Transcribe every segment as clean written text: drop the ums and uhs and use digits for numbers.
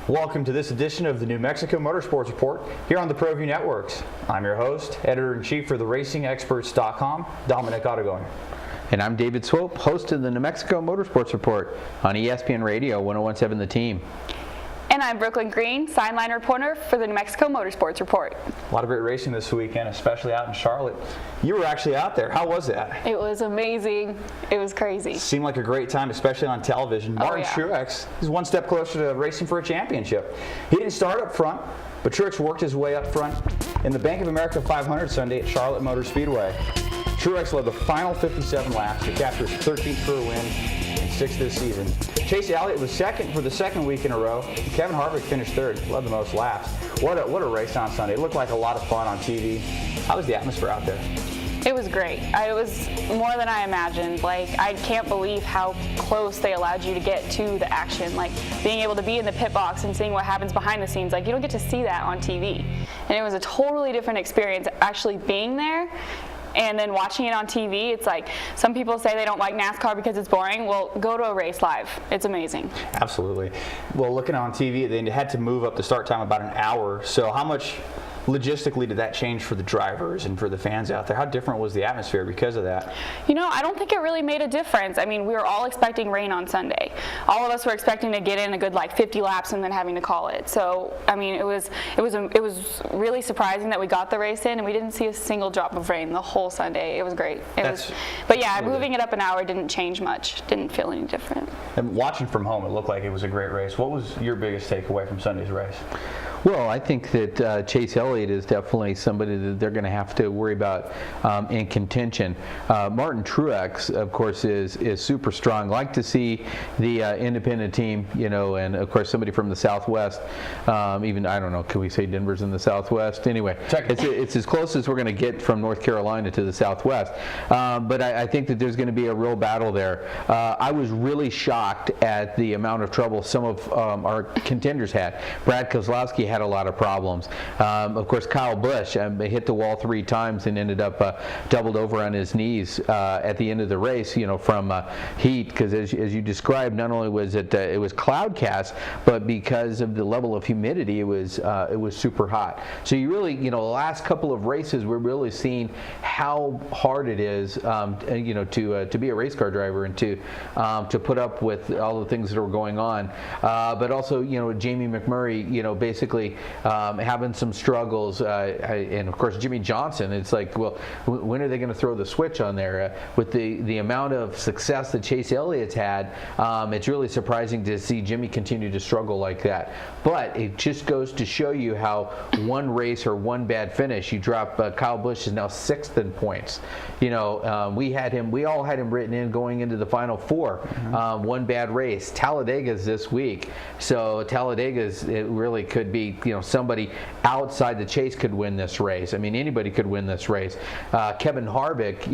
Welcome to this edition of the New Mexico Motorsports Report here on the Proview Networks. I'm your host, Editor-in-Chief for the RacingExperts.com, Dominic Ottogoing. And I'm David Swope, host of the New Mexico Motorsports Report on ESPN Radio 1017 The Team. And I'm Brooklyn Green, sideline reporter for the New Mexico Motorsports Report. A lot of great racing this weekend, especially out in Charlotte. You were actually out there. How was that? It was amazing. It was crazy. Seemed like a great time, especially on television. Martin Truex is one step closer to racing for a championship. He didn't start up front, but Truex worked his way up front in the Bank of America 500 Sunday at Charlotte Motor Speedway. Truex led the final 57 laps to capture his 13th career win and 6th this season. Chase Elliott was second for the second week in a row. Kevin Harvick finished third, led the most laps. What a race on Sunday. It looked like a lot of fun on TV. How was the atmosphere out there? It was great. It was more than I imagined. I can't believe how close they allowed you to get to the action. Being able to be in the pit box and seeing what happens behind the scenes. You don't get to see that on TV. And it was a totally different experience actually being there. And then watching it on TV, it's like some people say they don't like NASCAR because it's boring. Well, go to a race live. It's amazing. Absolutely. Well, looking on TV, they had to move up the start time about an hour. So how much logistically did that change for the drivers and for the fans out there? How different was the atmosphere because of that? I don't think it really made a difference. We were all expecting rain on Sunday. All of us were expecting to get in a good 50 laps and then having to call it. So, it was really surprising that we got the race in and we didn't see a single drop of rain the whole Sunday. It was great. Moving it up an hour didn't change much. Didn't feel any different. And watching from home, it looked like it was a great race. What was your biggest takeaway from Sunday's race? Well, I think that Chase Elliott is definitely somebody that they're going to have to worry about in contention. Martin Truex, of course, is super strong. Like to see the independent team, and of course somebody from the Southwest. Even I don't know, can we say Denver's in the Southwest? Anyway, it's as close as we're going to get from North Carolina to the Southwest. But I think that there's going to be a real battle there. I was really shocked at the amount of trouble some of our contenders had. Brad Keselowski had a lot of problems. Of course, Kyle Busch hit the wall 3 times and ended up doubled over on his knees at the end of the race, from heat, because as you described, not only was it was cloudcast, but because of the level of humidity, it was super hot. So you really, the last couple of races, we're really seeing how hard it is, to be a race car driver and to put up with all the things that are going on. But also, Jamie McMurray, basically having some struggles, and of course Jimmy Johnson. It's like, well, when are they going to throw the switch on there? With the amount of success that Chase Elliott's had, it's really surprising to see Jimmy continue to struggle like that. But it just goes to show you how one race or one bad finish, you drop. Kyle Busch is now 6th in points. We all had him written in going into the Final Four. One bad race. Talladega's this week, so Talladega's, it really could be, somebody outside the chase could win this race. Anybody could win this race. Kevin Harvick,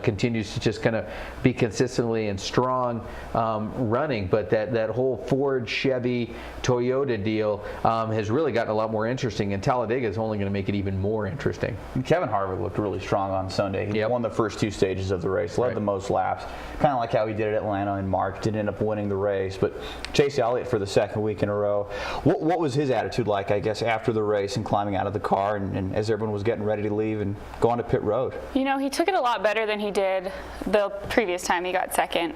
continues to just kind of be consistently and strong running, but that whole Ford, Chevy, Toyota deal has really gotten a lot more interesting, and Talladega is only going to make it even more interesting. And Kevin Harvick looked really strong on Sunday. He won the first 2 stages of the race, led the most laps, kind of like how he did at Atlanta in March. Didn't end up winning the race, but Chase Elliott for the second week in a row. What was his attitude like, I guess, after the race and climbing out of the car and as everyone was getting ready to leave and go on to pit road? He took it a lot better than he did the previous time he got second.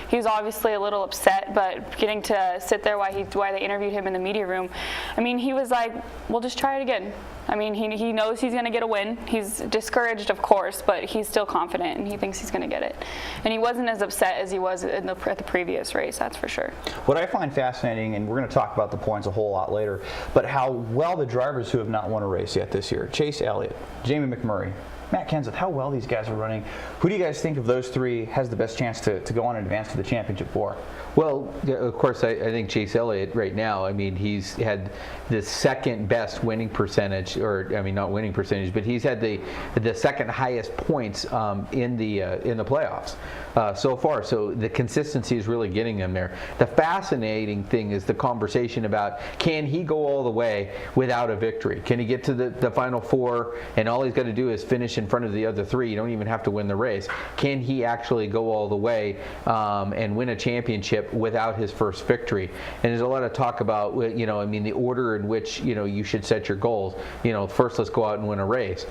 He was obviously a little upset, but getting to sit there while they interviewed him in the media room, he was like, we'll just try it again. He knows he's going to get a win. He's discouraged, of course, but he's still confident, and he thinks he's going to get it. And he wasn't as upset as he was at the previous race, that's for sure. What I find fascinating, and we're going to talk about the points a whole lot later, but how well the drivers who have not won a race yet this year, Chase Elliott, Jamie McMurray, Matt Kenseth, how well these guys are running. Who do you guys think of those 3 has the best chance to go on and advance to the championship for? Well, of course, I think Chase Elliott right now, he's had the second best winning percentage, not winning percentage, but he's had the second highest points in the playoffs. so far. So the consistency is really getting him there. The fascinating thing is the conversation about, can he go all the way without a victory? Can he get to the Final Four and all he's got to do is finish in front of the other three? You don't even have to win the race. Can he actually go all the way and win a championship without his first victory? And there's a lot of talk about, the order in which, you should set your goals. First let's go out and win a race.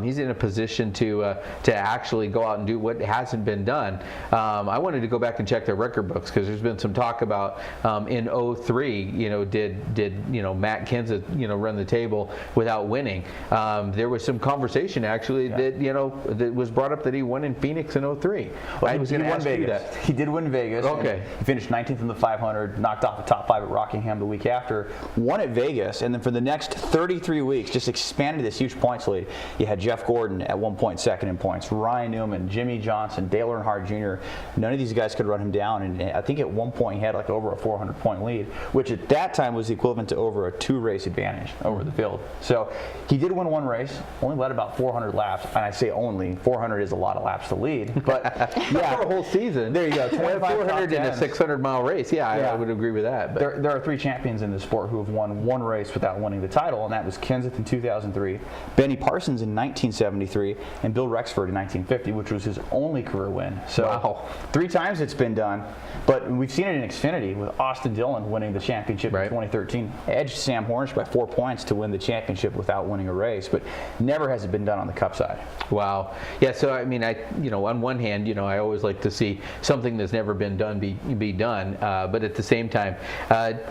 He's in a position to actually go out and do what hasn't been done. I wanted to go back and check their record books, because there's been some talk about in 03, did Matt Kenseth run the table without winning. There was some conversation actually that was brought up that he won in Phoenix in 03. Well, I was going to ask you that. He did win Vegas. Okay. He finished 19th in the 500, knocked off the top 5 at Rockingham the week after, won at Vegas, and then for the next 33 weeks just expanded this huge points lead. You had Jeff Gordon at one point second in points, Ryan Newman, Jimmy Johnson, Dale Earnhardt Jr. None of these guys could run him down, and I think at one point he had like over a 400-point lead, which at that time was the equivalent to over a 2-race advantage over the field. So he did win one race, only led about 400 laps, and I say only, 400 is a lot of laps to lead, but yeah, for a whole season. There you go, 400 in a 600-mile race. Yeah, I would agree with that. But there are 3 champions in the sport who have won one race without winning the title, and that was Kenseth in 2003, Benny Parsons in 1973, and Bill Rexford in 1950, which was his only career win. So wow. 3 times it's been done, but we've seen it in Xfinity with Austin Dillon winning the championship in 2013. Edged Sam Hornish by 4 points to win the championship without winning a race, but never has it been done on the Cup side. Wow. Yeah, so I mean, on one hand, I always like to see something that's never been done be done, but at the same time,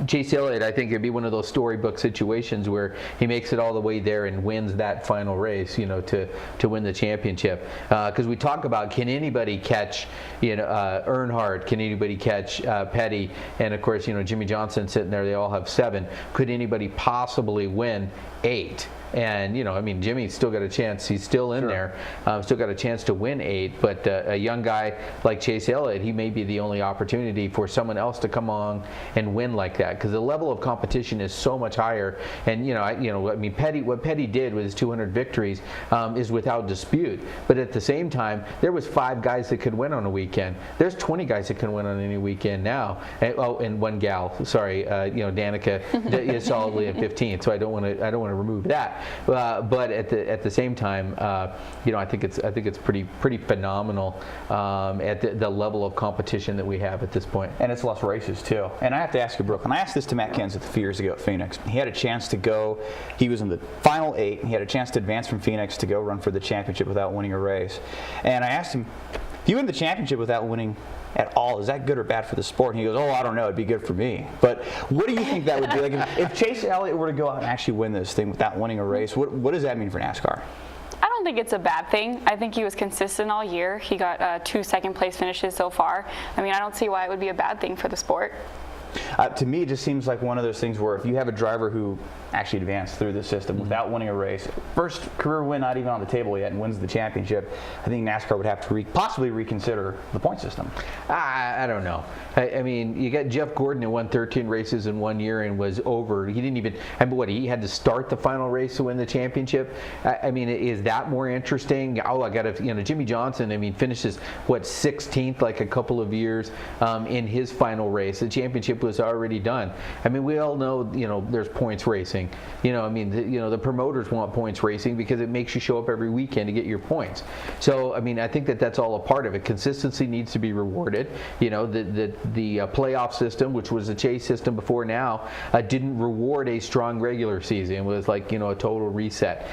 Chase Elliott, I think it'd be one of those storybook situations where he makes it all the way there and wins that final race, to win the championship. Because we talk about, can anybody catch, Earnhardt? Can anybody catch Petty? And of course, Jimmy Johnson sitting there. They all have 7. Could anybody possibly win 8? And Jimmy's still got a chance. He's still in there. Still got a chance to win 8. But a young guy like Chase Elliott, he may be the only opportunity for someone else to come on and win like that, because the level of competition is so much higher. And what Petty did with his 200 victories is without dispute. But at the same time, there was 5 guys that could win on a weekend. There's 20 guys that can win on any weekend now. And one gal. Sorry, Danica is solidly at 15th. So I don't want to remove that. But at the same time, I think it's pretty phenomenal at the level of competition that we have at this point. And it's less races too. And I have to ask you, Brooklyn. I asked this to Matt Kenseth a few years ago at Phoenix. He had a chance to go. He was in the final 8. He had a chance to advance from Phoenix to go run for the championship without winning a race. And I asked him, if you win the championship without winning at all, is that good or bad for the sport? And he goes, I don't know, it'd be good for me. But what do you think that would be? Like if Chase Elliott were to go out and actually win this thing without winning a race, what does that mean for NASCAR? I don't think it's a bad thing. I think he was consistent all year. He got 2 second-place finishes so far. I don't see why it would be a bad thing for the sport. To me, it just seems like one of those things where if you have a driver who actually advanced through the system without winning a race, first career win not even on the table yet, and wins the championship, I think NASCAR would have to possibly reconsider the point system. I don't know. You got Jeff Gordon who won 13 races in 1 year and was over. He didn't even, he had to start the final race to win the championship. Is that more interesting? I got to, Jimmy Johnson, finishes, 16th like a couple of years in his final race. The championship was already done. We all know, there's points racing. The promoters want points racing because it makes you show up every weekend to get your points. So, I think that's all a part of it. Consistency needs to be rewarded. The playoff system, which was the Chase system before now, didn't reward a strong regular season. It was like, a total reset.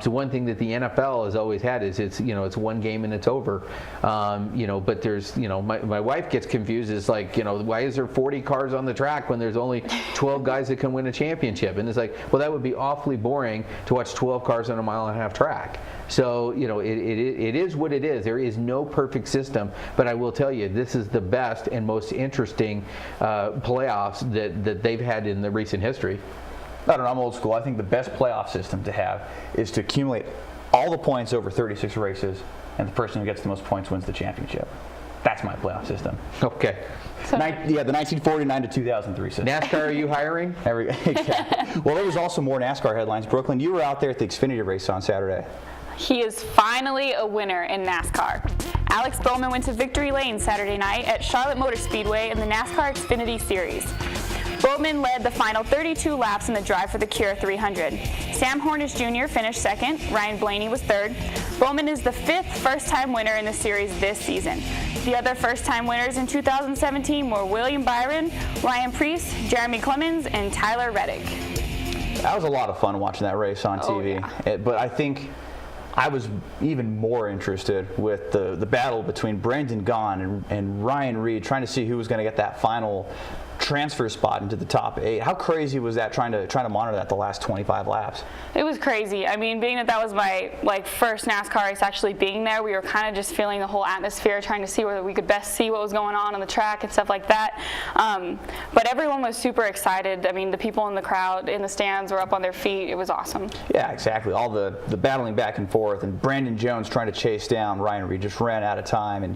So one thing that the NFL has always had is it's one game and it's over. But there's, my wife gets confused. It's like, why is there 40 cars on the track when there's only 12 guys that can win a championship? And it's like, well, that would be awfully boring to watch 12 cars on a 1.5-mile track. So, it is what it is. There is no perfect system, but I will tell you, this is the best and most interesting playoffs that they've had in the recent history. I don't know, I'm old school. I think the best playoff system to have is to accumulate all the points over 36 races, and the person who gets the most points wins the championship. That's my playoff system. Okay. The 1949 to 2003 system. NASCAR, are you hiring? Exactly. Well, there was also more NASCAR headlines. Brooklyn, you were out there at the Xfinity race on Saturday. He is finally a winner in NASCAR. Alex Bowman went to victory lane Saturday night at Charlotte Motor Speedway in the NASCAR Xfinity Series. Bowman led the final 32 laps in the drive for the Cure 300. Sam Hornish Jr. finished second. Ryan Blaney was third. Bowman is the 5th first-time winner in the series this season. The other first-time winners in 2017 were William Byron, Ryan Preece, Jeremy Clemens, and Tyler Reddick. That was a lot of fun watching that race on TV. Yeah. But I think I was even more interested with the battle between Brendan Gaughan and Ryan Reed, trying to see who was going to get that final transfer spot into the top 8. How crazy was that trying to monitor that the last 25 laps? It was crazy. I mean, being that was my first NASCAR race actually being there, we were kind of just feeling the whole atmosphere, trying to see whether we could best see what was going on the track and stuff like that. But everyone was super excited. I mean, the people in the crowd, in the stands, were up on their feet. It was awesome. Yeah, exactly. All the battling back and forth, and Brandon Jones trying to chase down Ryan Reed, just ran out of time, and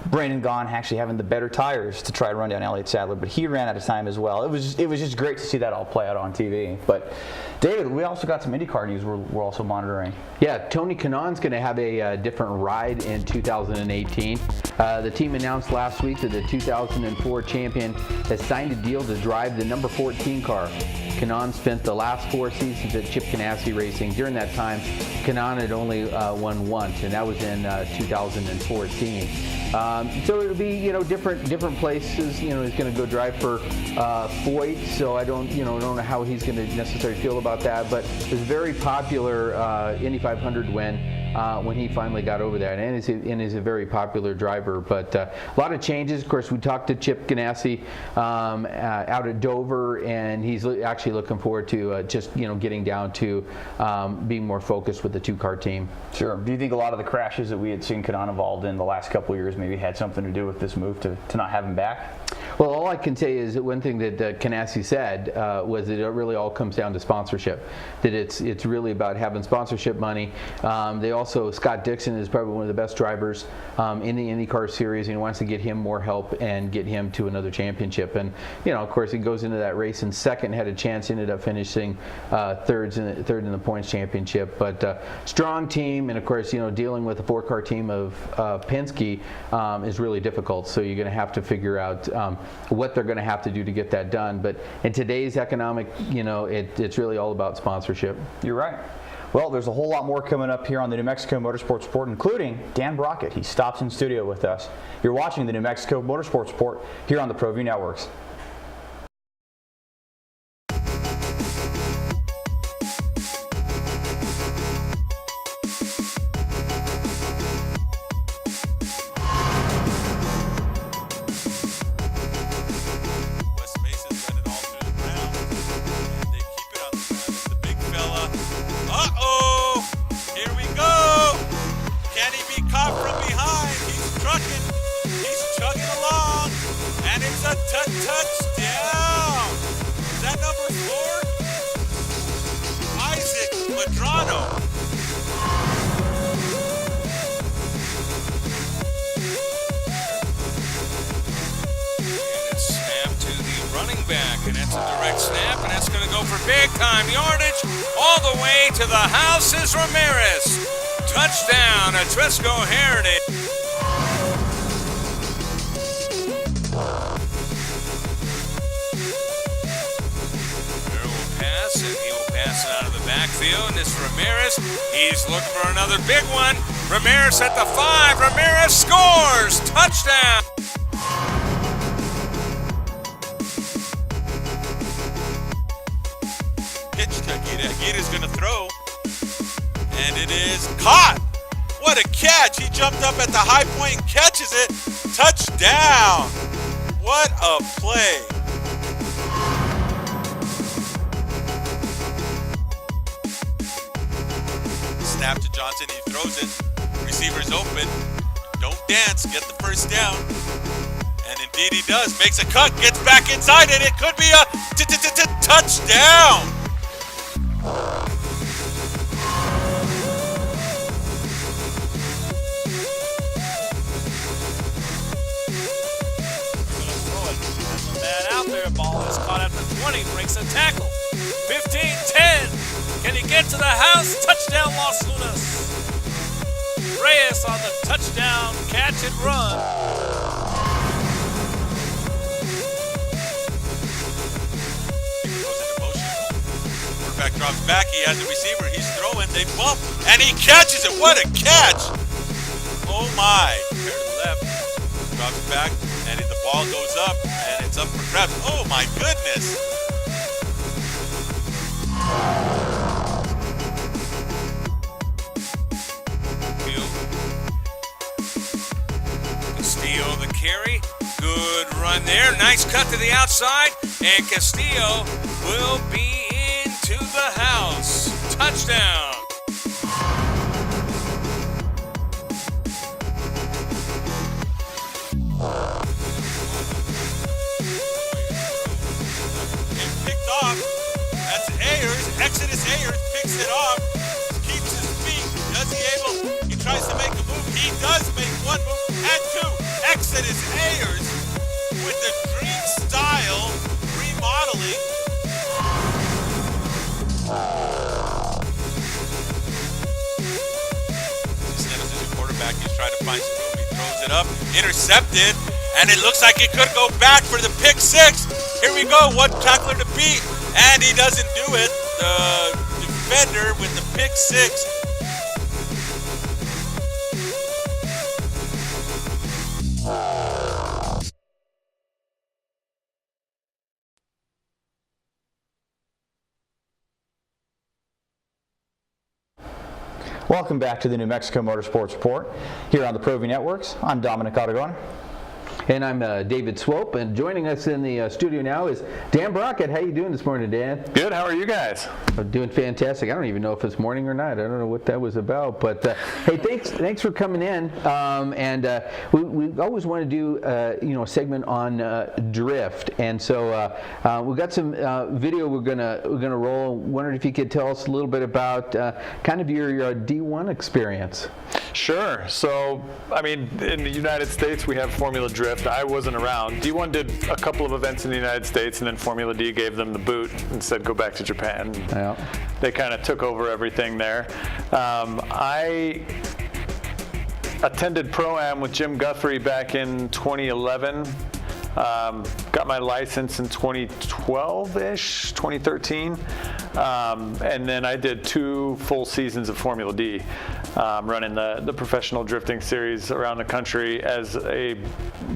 Brendan Gaughan actually having the better tires to try to run down Elliott Sadler, but he ran out of time as well. It was just great to see that all play out on TV. But David, we also got some IndyCar news we're also monitoring. Yeah, Tony Kanaan's going to have a different ride in 2018. The team announced last week that the 2004 champion has signed a deal to drive the number 14 car. Kanaan spent the last 4 seasons at Chip Ganassi Racing. During that time, Kanaan had only won once, and that was in 2014. So it'll be, different places. He's going to go drive for Foyt. So I don't know how he's going to necessarily feel about that. But it was a very popular Indy 500 win when he finally got over there, and is a very popular driver. But a lot of changes. Of course, we talked to Chip Ganassi out at Dover, and he's actually looking forward to just getting down to being more focused with the 2-car team. Sure. Do you think a lot of the crashes that we had seen Kanaan involved in the last couple of years maybe had something to do with this move to not have him back? Well, all I can say is that one thing that Ganassi said was that it really all comes down to sponsorship. That it's really about having sponsorship money. They also, Scott Dixon is probably one of the best drivers in the IndyCar series, and he wants to get him more help and get him to another championship. And of course, he goes into that race in second, had a chance, ended up finishing third in the points championship. But strong team, and of course, dealing with a 4-car team of Penske is really difficult. So you're going to have to figure out what they're going to have to do to get that done. But in today's economic, it's really all about sponsorship. You're right. Well, there's a whole lot more coming up here on the New Mexico Motorsports Report, including Dan Brockett. He stops in studio with us. You're watching the New Mexico Motorsports Report here on the Proview Networks. And it's a direct snap, and that's going to go for big-time yardage all the way to the house is Ramirez. Touchdown, Atrisco Heritage. There will pass, and he will pass it out of the backfield, and it's Ramirez. He's looking for another big one. Ramirez at the 5. Ramirez scores. Touchdown. Aguirre's going to throw, and it is caught. What a catch. He jumped up at the high point and catches it. Touchdown. What a play. Snap to Johnson. He throws it. Receiver's open. Don't dance. Get the first down. And indeed he does. Makes a cut. Gets back inside it. It could be a touchdown. Out there, ball is caught at the 20, breaks a tackle. 15-10. Can he get to the house? Touchdown, Los Lunas. Reyes on the touchdown catch and run. Goes into motion. Quarterback drops back. He has a receiver. He's throwing. They bump. And he catches it. What a catch. Oh, my. Fair to the left. Drops back. And the ball goes up. And it's up for grabs. Oh, my goodness. Castillo the carry. Good run there. Nice cut to the outside. And Castillo will be into the house. Touchdown. And picked off. That's Ayers. Exodus Ayers picks it off. Keeps his feet. Does he able? He tries to make a move. He does make one move and two. Exodus Ayers with the dream style remodeling. Sanders is a quarterback. He's trying to find some room. He throws it up. Intercepted. And it looks like it could go back for the pick six. Here we go. One tackler to beat. And he doesn't do it. The defender with the pick six. Welcome back to the New Mexico Motorsports Report here on the Proview Networks. I'm Dominic Ottagon. And I'm David Swope, and joining us in the studio now is Dan Brockett. How you doing this morning, Dan? Good. How are you guys? I'm doing fantastic. I don't even know if it's morning or night. I don't know what that was about. But hey, thanks for coming in. We always want to do a segment on drift, and so we've got some video we're gonna roll. Wondered if you could tell us a little bit about kind of your D1 experience. Sure. So, I mean, in the United States, we have Formula Drift. I wasn't around. D1 did a couple of events in the United States, and then Formula D gave them the boot and said, go back to Japan. Yeah. They kind of took over everything there. I attended Pro-Am with Jim Guthrie back in 2011. Got my license in 2012-ish, 2013. And then I did 2 full seasons of Formula D, running the professional drifting series around the country as a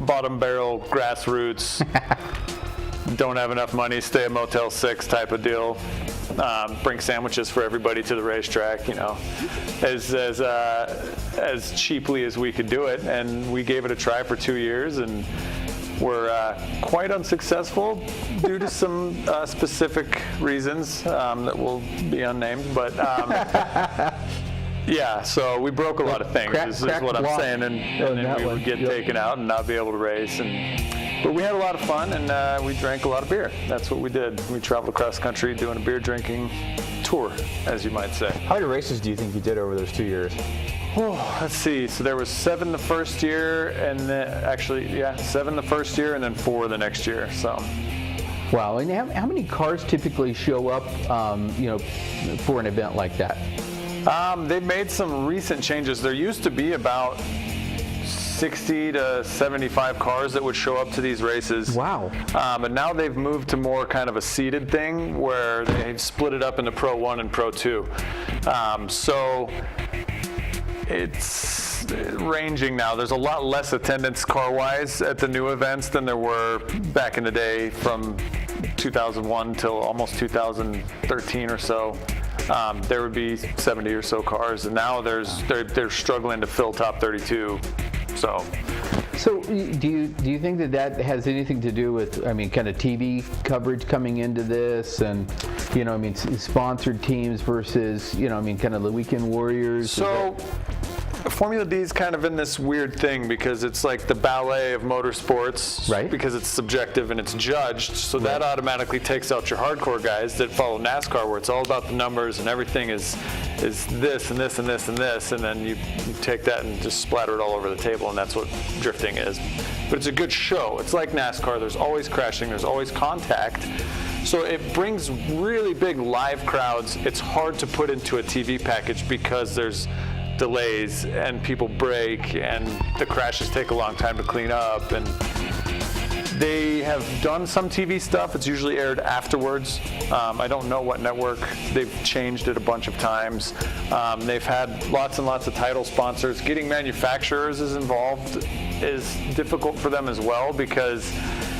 bottom barrel grassroots, don't have enough money, stay at Motel 6 type of deal. Bring sandwiches for everybody to the racetrack, as cheaply as we could do it. And we gave it a try for 2 years, and were quite unsuccessful due to some specific reasons that will be unnamed. But yeah, so we broke a lot of things, is what I'm saying. And then we would get taken out and not be able to race. But we had a lot of fun, and we drank a lot of beer. That's what we did. We traveled across country doing a beer drinking tour, as you might say. How many races do you think you did over those 2 years? Oh, let's see. So there was 7 the first year, and then 7 the first year, and then 4 the next year. So. Wow. And how many cars typically show up, for an event like that? They've made some recent changes. There used to be about 60 to 75 cars that would show up to these races. Wow. But now they've moved to more kind of a seated thing where they've split it up into Pro 1 and Pro 2. So it's ranging now. There's a lot less attendance car-wise at the new events than there were back in the day from 2001 till almost 2013 or so. There would be 70 or so cars, and now they're struggling to fill top 32. So do you think that has anything to do with, kind of TV coverage coming into this, and sponsored teams versus kind of the weekend warriors? So Formula D is kind of in this weird thing because it's like the ballet of motorsports, right? Because it's subjective and it's judged, so that automatically takes out your hardcore guys that follow NASCAR, where it's all about the numbers and everything is this and this and this and this, and then you take that and just splatter it all over the table, and that's what drifting is. But it's a good show. It's like NASCAR. There's always crashing. There's always contact. So it brings really big live crowds. It's hard to put into a TV package because there's delays and people break and the crashes take a long time to clean up. And they have done some TV stuff. It's usually aired afterwards. I don't know what network. They've changed it a bunch of times. They've had lots and lots of title sponsors. Getting manufacturers involved is difficult for them as well, because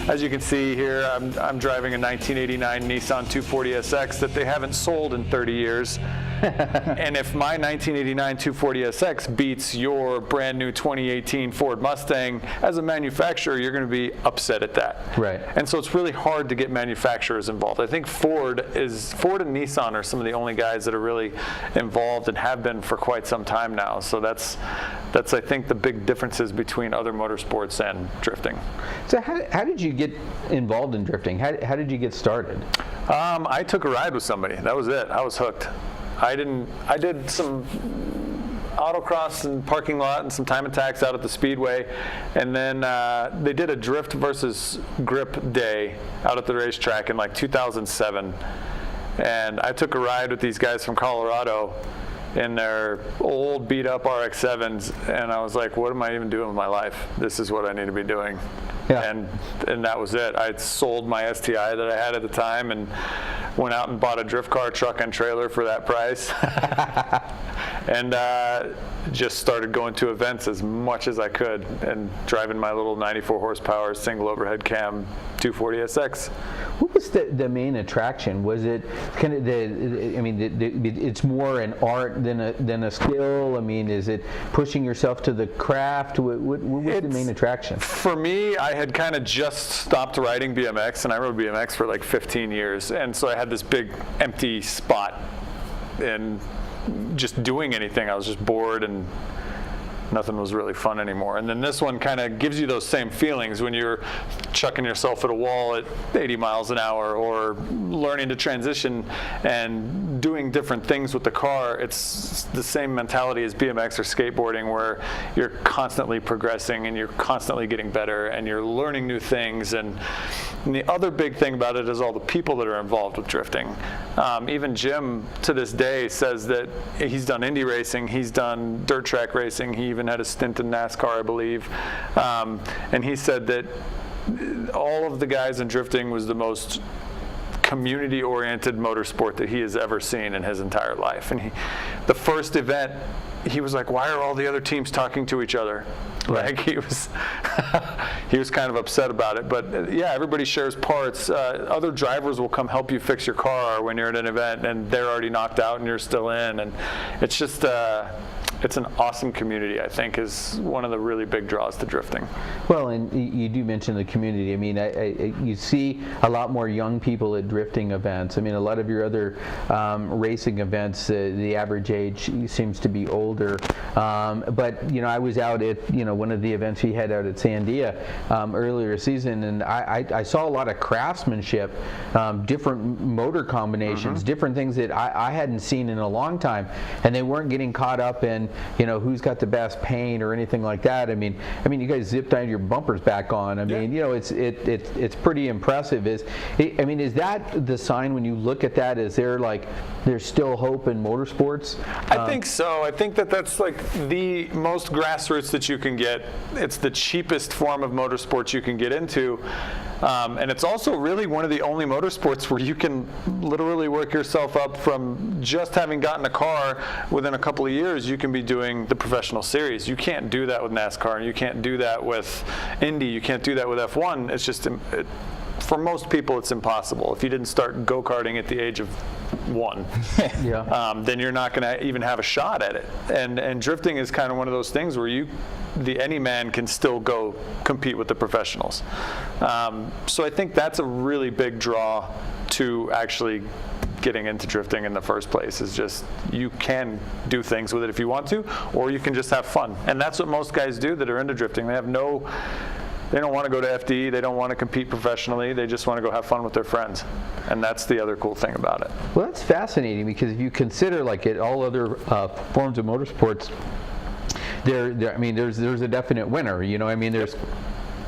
as you can see here, I'm driving a 1989 Nissan 240SX that they haven't sold in 30 years. And if my 1989 240SX beats your brand new 2018 Ford Mustang, as a manufacturer, you're going to be upset at that. Right. And so it's really hard to get manufacturers involved. I think Ford and Nissan are some of the only guys that are really involved and have been for quite some time now. So that's I think the big differences between other motorsports and drifting. So how did you get involved in drifting? How did you get started? I took a ride with somebody. That was it. I was hooked. I did some autocross and parking lot and some time attacks out at the Speedway, and then they did a drift versus grip day out at the racetrack in like 2007, and I took a ride with these guys from Colorado in their old beat up RX-7s, and I was like, what am I even doing with my life? This is what I need to be doing. Yeah. And that was it. I sold my STI that I had at the time and went out and bought a drift car, truck, and trailer for that price. And just started going to events as much as I could and driving my little 94 horsepower single overhead cam 240SX. What was the main attraction? Was it kind of it's more an art than a skill? I mean, is it pushing yourself to the craft? What was the main attraction? For me, I had kind of just stopped riding BMX, and I rode BMX for like 15 years. And so I had this big empty spot in just doing anything. I was just bored and nothing was really fun anymore. And then this one kind of gives you those same feelings when you're chucking yourself at a wall at 80 miles an hour or learning to transition and doing different things with the car. It's the same mentality as BMX or skateboarding, where you're constantly progressing and you're constantly getting better and you're learning new things. And the other big thing about it is all the people that are involved with drifting. Even Jim, to this day, says that he's done Indy racing, he's done dirt track racing, he even had a stint in NASCAR, I believe. And he said that all of the guys in drifting was the most community-oriented motorsport that he has ever seen in his entire life. And the first event, he was like, why are all the other teams talking to each other? Right. Like he was kind of upset about it. But yeah, everybody shares parts. Other drivers will come help you fix your car when you're at an event and they're already knocked out and you're still in. And it's just it's an awesome community, I think, is one of the really big draws to drifting. Well, and you do mention the community. I mean, you see a lot more young people at drifting events. I mean, a lot of your other racing events, the average age seems to be older. But, I was out at, one of the events we had out at Sandia earlier this season, and I saw a lot of craftsmanship, different motor combinations, different things that I hadn't seen in a long time, and they weren't getting caught up in who's got the best paint or anything like that. I mean, you guys zipped down your bumpers back on. I mean, it's pretty impressive. Is that the sign when you look at that? Is there there's still hope in motorsports? I think so. I think that's like the most grassroots that you can get. It's the cheapest form of motorsports you can get into. And it's also really one of the only motorsports where you can literally work yourself up from just having gotten a car. Within a couple of years, you can be doing the professional series. You can't do that with NASCAR, and you can't do that with Indy. You can't do that with F1. It's just, for most people, it's impossible. If you didn't start go-karting at the age of 1, then you're not going to even have a shot at it. And drifting is kind of one of those things where any man can still go compete with the professionals. So I think that's a really big draw to actually getting into drifting in the first place, is just you can do things with it if you want to, or you can just have fun. And that's what most guys do that are into drifting. They don't want to go to FD, they don't want to compete professionally, they just want to go have fun with their friends. And that's the other cool thing about it. Well, that's fascinating, because if you consider at all other forms of motorsports, there's a definite winner. There's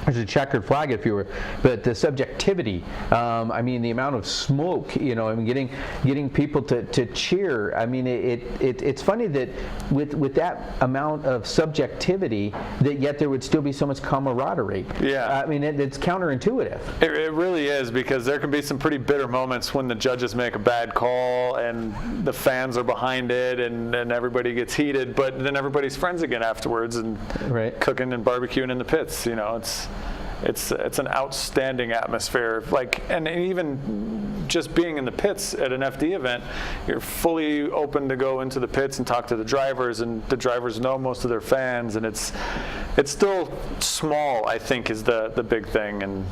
there's a checkered flag, if you were, but the subjectivity, I mean, the amount of smoke, you know, I mean, getting people to cheer. I mean, it's funny that with that amount of subjectivity, that yet there would still be so much camaraderie. Yeah. I mean, it's counterintuitive. It really is, because there can be some pretty bitter moments when the judges make a bad call and the fans are behind it, and everybody gets heated, but then everybody's friends again afterwards and Right. cooking and barbecuing in the pits. You know, it's an outstanding atmosphere. Like, and even just being in the pits at an FD event, you're fully open to go into the pits and talk to the drivers, and the drivers know most of their fans, and it's still small, I think, is the big thing, and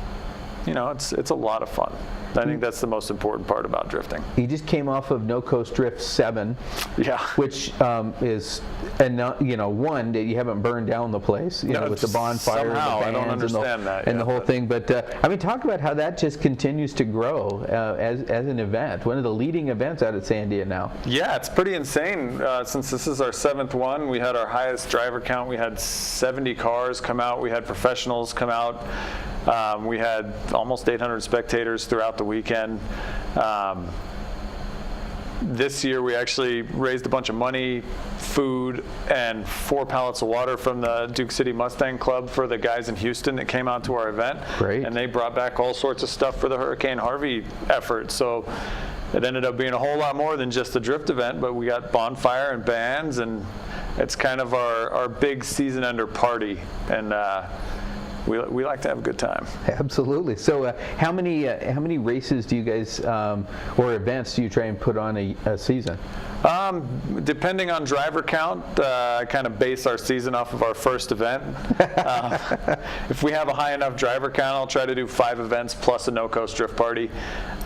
you know, it's a lot of fun. I think that's the most important part about drifting. He just came off of No Coast Drift 7, Yeah. which is, you know, one, that you haven't burned down the place, you know, with the bonfire, somehow, and I the don't bands, understand that and the yet, whole but- thing. But I mean, talk about how that just continues to grow as an event, one of the leading events out at Sandia now. Yeah, it's pretty insane. Since this is our 7th one, we had our highest driver count. We had 70 cars come out. We had professionals come out. We had almost 800 spectators throughout the weekend. This year we actually raised a bunch of money, food, and 4 pallets of water from the Duke City Mustang Club for the guys in Houston that came out to our event. Great. And they brought back all sorts of stuff for the Hurricane Harvey effort. So it ended up being a whole lot more than just a drift event, but we got bonfire and bands, and it's kind of our big season ender party. And we like to have a good time. Absolutely. So how many races do you guys, or events do you try and put on a season? Depending on driver count, I kind of base our season off of our first event. If we have a high enough driver count, I'll try to do 5 events plus a No Coast Drift Party.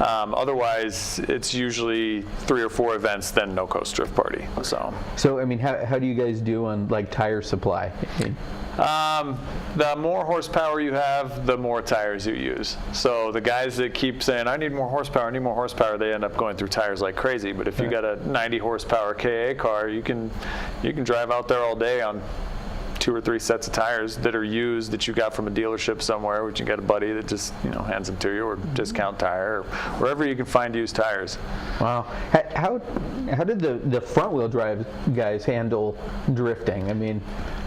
Otherwise, it's usually 3 or 4 events, then No Coast Drift Party. So I mean, how do you guys do on like tire supply? The more horsepower you have, the more tires you use. So the guys that keep saying, I need more horsepower, they end up going through tires like crazy. But if you got a 90 horsepower KA car, you can drive out there all day on 2 or 3 sets of tires that are used, that you got from a dealership somewhere, which you got a buddy that just, you know, hands them to you, or Discount Tire, or wherever you can find used tires. Wow. How did the front wheel drive guys handle drifting? I mean,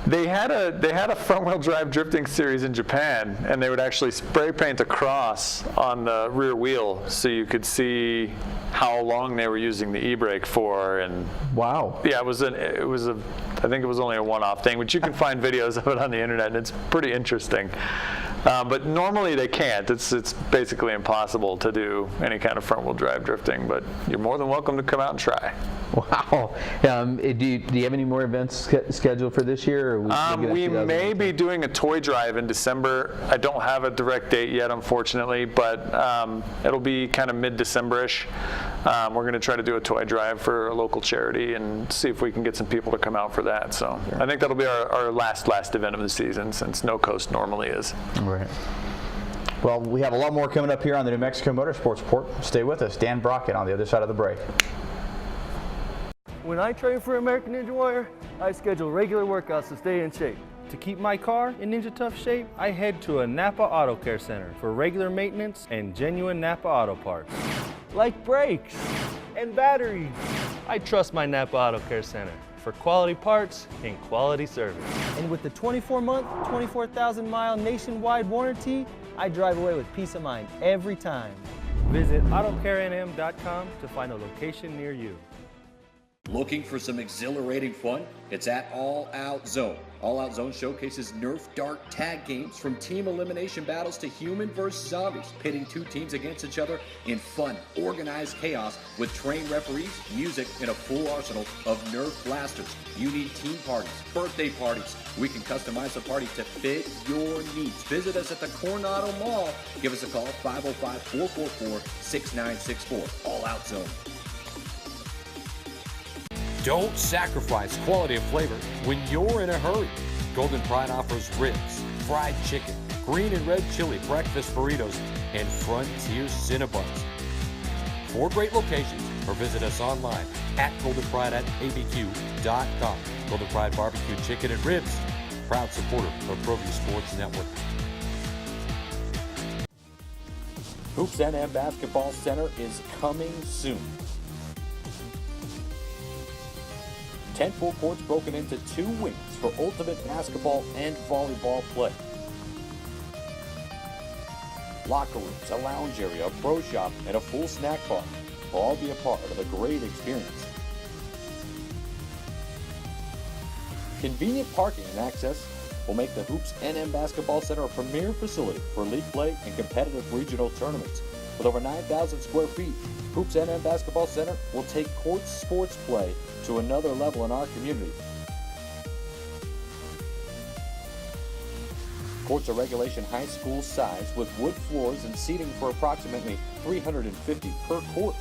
They had a front-wheel drive drifting series in Japan, and they would actually spray paint a cross on the rear wheel so you could see how long they were using the e-brake for. And wow. yeah, I think it was only a one-off thing, but you can find videos of it on the internet, and it's pretty interesting. But normally they can't. It's basically impossible to do any kind of front-wheel drive drifting, but you're more than welcome to come out and try. Wow. Do you have any more events scheduled for this year? Or we may be doing a toy drive in December. I don't have a direct date yet, unfortunately, but it'll be kind of mid-December-ish. We're going to try to do a toy drive for a local charity and see if we can get some people to come out for that. So I think that'll be our last event of the season, since No Coast normally is. Right. Well, we have a lot more coming up here on the New Mexico Motorsports Report. Stay with us. Dan Brockett on the other side of the break. When I train for American Ninja Warrior, I schedule regular workouts to stay in shape. To keep my car in Ninja Tough shape, I head to a Napa Auto Care Center for regular maintenance and genuine Napa Auto parts, like brakes and batteries. I trust my Napa Auto Care Center for quality parts and quality service. And with the 24-month, 24,000-mile nationwide warranty, I drive away with peace of mind every time. Visit AutoCareNM.com to find a location near you. Looking for some exhilarating fun? It's at All Out Zone. All Out Zone showcases Nerf Dart tag games, from team elimination battles to human versus zombies, pitting 2 teams against each other in fun, organized chaos with trained referees, music, and a full arsenal of Nerf blasters. You need team parties, birthday parties. We can customize the party to fit your needs. Visit us at the Coronado Mall. Give us a call, 505-444-6964. All Out Zone. Don't sacrifice quality of flavor when you're in a hurry. Golden Pride offers ribs, fried chicken, green and red chili breakfast burritos, and Frontier Cinnabons. 4 great locations, or visit us online at goldenpride@abq.com. Golden Pride Barbecue Chicken and Ribs, proud supporter of Proview Sports Network. Hoops NM Basketball Center is coming soon. 10 full courts broken into 2 wings for ultimate basketball and volleyball play. Locker rooms, a lounge area, a pro shop, and a full snack bar will all be a part of a great experience. Convenient parking and access will make the Hoops NM Basketball Center a premier facility for league play and competitive regional tournaments. With over 9,000 square feet, Hoops NM Basketball Center will take court sports play to another level in our community. Courts are regulation high school size with wood floors and seating for approximately 350 per court.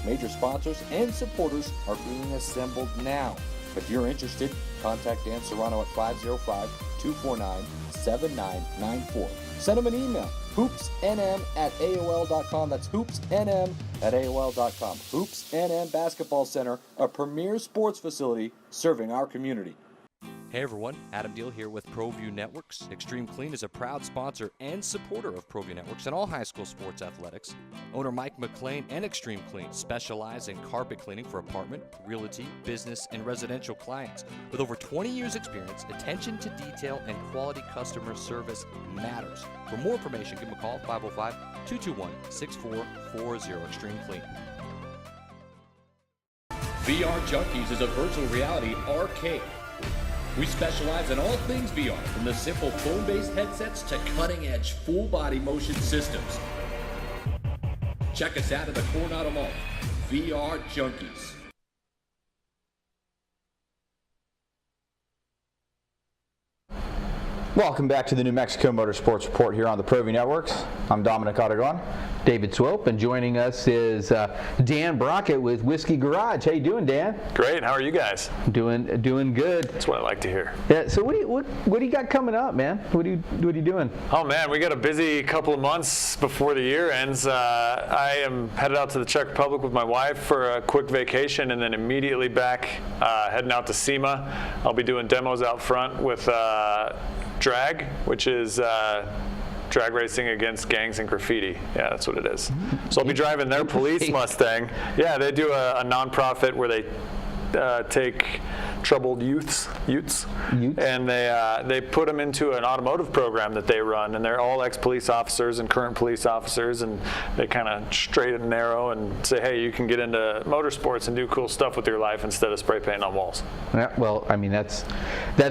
Major sponsors and supporters are being assembled now. If you're interested, contact Dan Serrano at 505-249-7994. Send him an email, hoopsnm@aol.com. That's hoopsnm@aol.com. Hoops NM Basketball Center, a premier sports facility serving our community. Hey everyone, Adam Deal here with Proview Networks. Extreme Clean is a proud sponsor and supporter of Proview Networks and all high school sports athletics. Owner Mike McLean and Extreme Clean specialize in carpet cleaning for apartment, realty, business, and residential clients. With over 20 years experience, attention to detail and quality customer service matters. For more information, give them a call, 505-221-6440, Extreme Clean. VR Junkies is a virtual reality arcade. We specialize in all things VR, from the simple phone-based headsets to cutting-edge full-body motion systems. Check us out at the Coronado Mall. VR Junkies. Welcome back to the New Mexico Motorsports Report here on the Proview Networks. I'm Dominic Ottagon. David Swope, and joining us is Dan Brockett with Whiskey Garage. How you doing, Dan? Great. How are you guys? Doing good. That's what I like to hear. Yeah. So what do you got coming up, man? What are you doing? Oh man, we got a busy couple of months before the year ends. I am headed out to the Czech Republic with my wife for a quick vacation, and then immediately back heading out to SEMA. I'll be doing demos out front with drag, which is drag racing against gangs and graffiti. Yeah, that's what it is. So I'll be driving their police Mustang. Yeah, they do a nonprofit where they take troubled youths, and they put them into an automotive program that they run, and they're all ex-police officers and current police officers, and they kind of straight and narrow and say, hey, you can get into motorsports and do cool stuff with your life instead of spray painting on walls. Yeah, well, I mean that's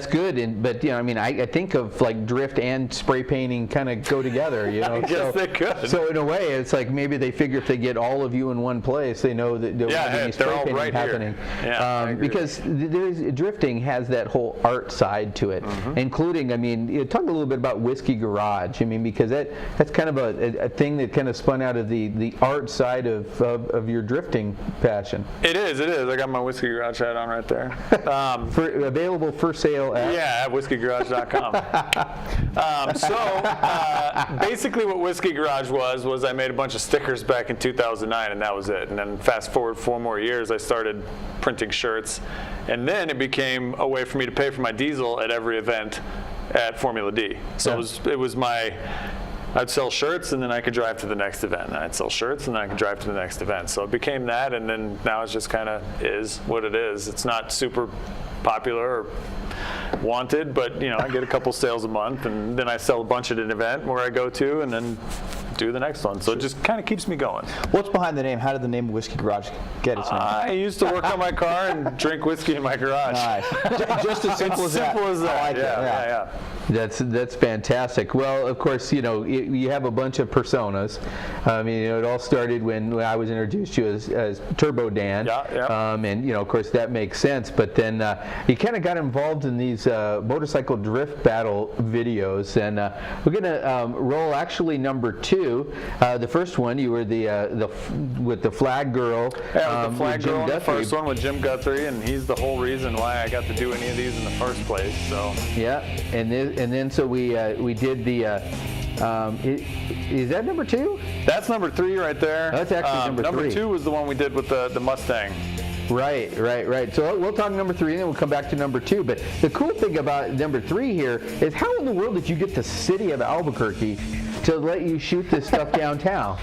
good, but you know, I mean, I think of like drift and spray painting kind of go together, you know. I guess they could. So in a way, it's like maybe they figure if they get all of you in one place, they know that there won't be any spray painting right happening. Yeah, because drifting has that whole art side to it, including, I mean, talk a little bit about Whiskey Garage. I mean, because that's kind of a thing that kind of spun out of the art side of your drifting passion. It is. I got my Whiskey Garage hat on right there. Available for sale at whiskeygarage.com. Basically what Whiskey Garage was I made a bunch of stickers back in 2009, and that was it. And then fast forward 4 more years, I started printing shirts, and then it became a way for me to pay for my diesel at every event at Formula D. So it was I'd sell shirts, and then I could drive to the next event, and I'd sell shirts, and then I could drive to the next event. So it became that, and then now it's just kind of is what it is. It's not super popular or wanted, but you know, I get a couple sales a month, and then I sell a bunch at an event where I go to, and then do the next one. So it just kind of keeps me going. What's behind the name? How did the name Whiskey Garage get its name? I used to work on my car and drink whiskey in my garage. Nice. Just as simple as that. Simple as that. I like Yeah. That's fantastic. Well, of course, you know, you have a bunch of personas. I mean, you know, it all started when I was introduced to you as Turbo Dan. And you know, of course, that makes sense. But then you kind of got involved in these motorcycle drift battle videos, and we're gonna roll actually number 2. The first one, you were with the Flag Girl. Yeah, with the Flag Girl. The first one with Jim Guthrie, and he's the whole reason why I got to do any of these in the first place. So. Yeah, and then so we did the. Is that number 2? That's number 3 right there. That's actually number 3. Number 2 was the one we did with the Mustang. Right. So we'll talk number 3, and then we'll come back to number 2. But the cool thing about number 3 here is how in the world did you get the city of Albuquerque to let you shoot this stuff downtown?